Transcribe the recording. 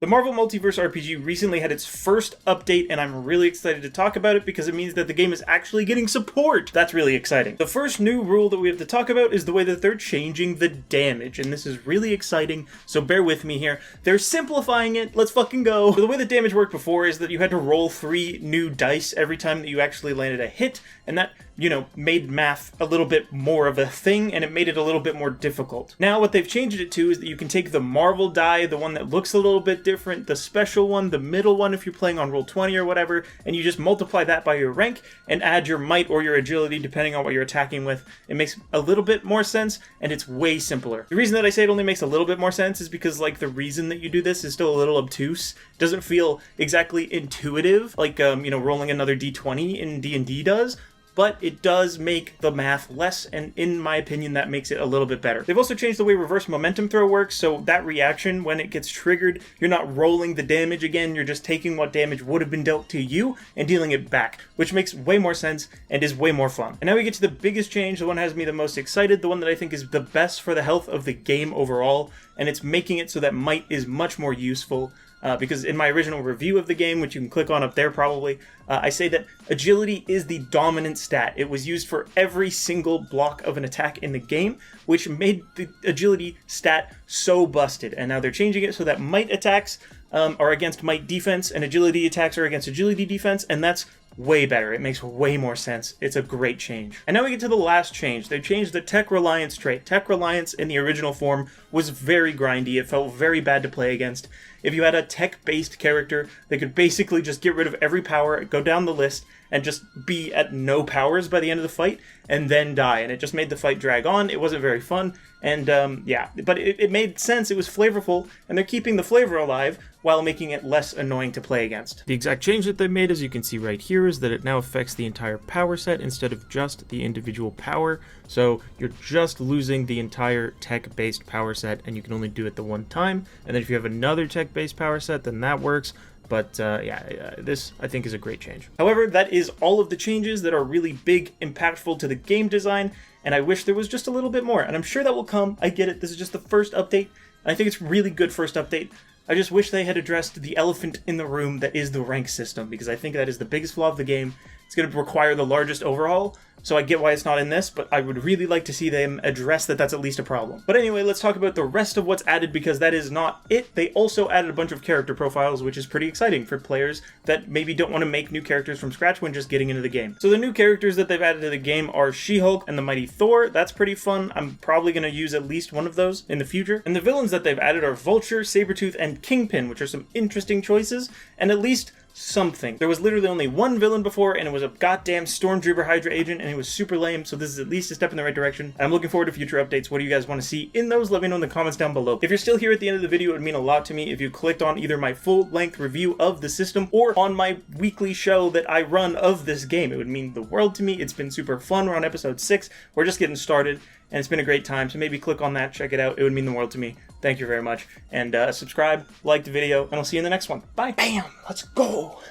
The Marvel Multiverse RPG recently had its first update, and I'm really excited to talk about it because it means that the game is actually getting support. That's really exciting. The first new rule that we have to talk about is the way that they're changing the damage, and this is really exciting, so bear with me here. They're simplifying it. Let's fucking go. So the way that damage worked before is that you had to roll 3 new dice every time that you actually landed a hit, and that, made math a little bit more of a thing, and it made it a little bit more difficult. Now what they've changed it to is that you can take the Marvel die, the one that looks a little bit different, the special one, the middle one if you're playing on Roll20 or whatever, and you just multiply that by your rank and add your might or your agility depending on what you're attacking with. It makes a little bit more sense, and it's way simpler. The reason that I say it only makes a little bit more sense is because, the reason that you do this is still a little obtuse. It doesn't feel exactly intuitive, like, rolling another d20 in D&D does, but it does make the math less, and in my opinion, that makes it a little bit better. They've also changed the way reverse momentum throw works, so that reaction, when it gets triggered, you're not rolling the damage again, you're just taking what damage would have been dealt to you and dealing it back, which makes way more sense and is way more fun. And now we get to the biggest change, the one that has me the most excited, the one that I think is the best for the health of the game overall, and it's making it so that might is much more useful. Because in my original review of the game, which you can click on up there probably, I say that agility is the dominant stat. It was used for every single block of an attack in the game, which made the agility stat so busted. And now they're changing it so that might attacks are against might defense, and agility attacks are against agility defense, and that's way better. It makes way more sense. It's a great change. And now we get to the last change. They changed the Tech Reliance trait. Tech Reliance in the original form was very grindy. It felt very bad to play against. If you had a tech-based character, they could basically just get rid of every power, go down the list, and just be at no powers by the end of the fight, and then die. And it just made the fight drag on. It wasn't very fun. And but it made sense. It was flavorful, and they're keeping the flavor alive while making it less annoying to play against. The exact change that they made, as you can see right here, is that it now affects the entire power set instead of just the individual power. So you're just losing the entire tech-based power set, and you can only do it the one time. And then if you have another tech-based power set, then that works. But this, I think, is a great change. However, that is all of the changes that are really big, impactful to the game design, and I wish there was just a little bit more. And I'm sure that will come. I get it. This is just the first update, and I think it's really good first update. I just wish they had addressed the elephant in the room that is the rank system, because I think that is the biggest flaw of the game. It's going to require the largest overhaul, so I get why it's not in this, but I would really like to see them address that that's at least a problem. But anyway, let's talk about the rest of what's added, because that is not it. They also added a bunch of character profiles, which is pretty exciting for players that maybe don't want to make new characters from scratch when just getting into the game. So the new characters that they've added to the game are She-Hulk and the Mighty Thor. That's pretty fun. I'm probably going to use at least one of those in the future. And the villains that they've added are Vulture, Sabretooth, and Kingpin, which are some interesting choices, and at least something. There was literally only one villain before, and it was a goddamn Stormtrooper Hydra agent, and it was super lame, so this is at least a step in the right direction. I'm looking forward to future updates. What do you guys want to see in those? Let me know in the comments down below. If you're still here at the end of the video, it would mean a lot to me if you clicked on either my full-length review of the system or on my weekly show that I run of this game. It would mean the world to me. It's been super fun. We're on episode 6. We're just getting started, and it's been a great time, so maybe click on that, check it out. It would mean the world to me. Thank you very much. And subscribe, like the video, and I'll see you in the next one. Bye. Bam! Let's go!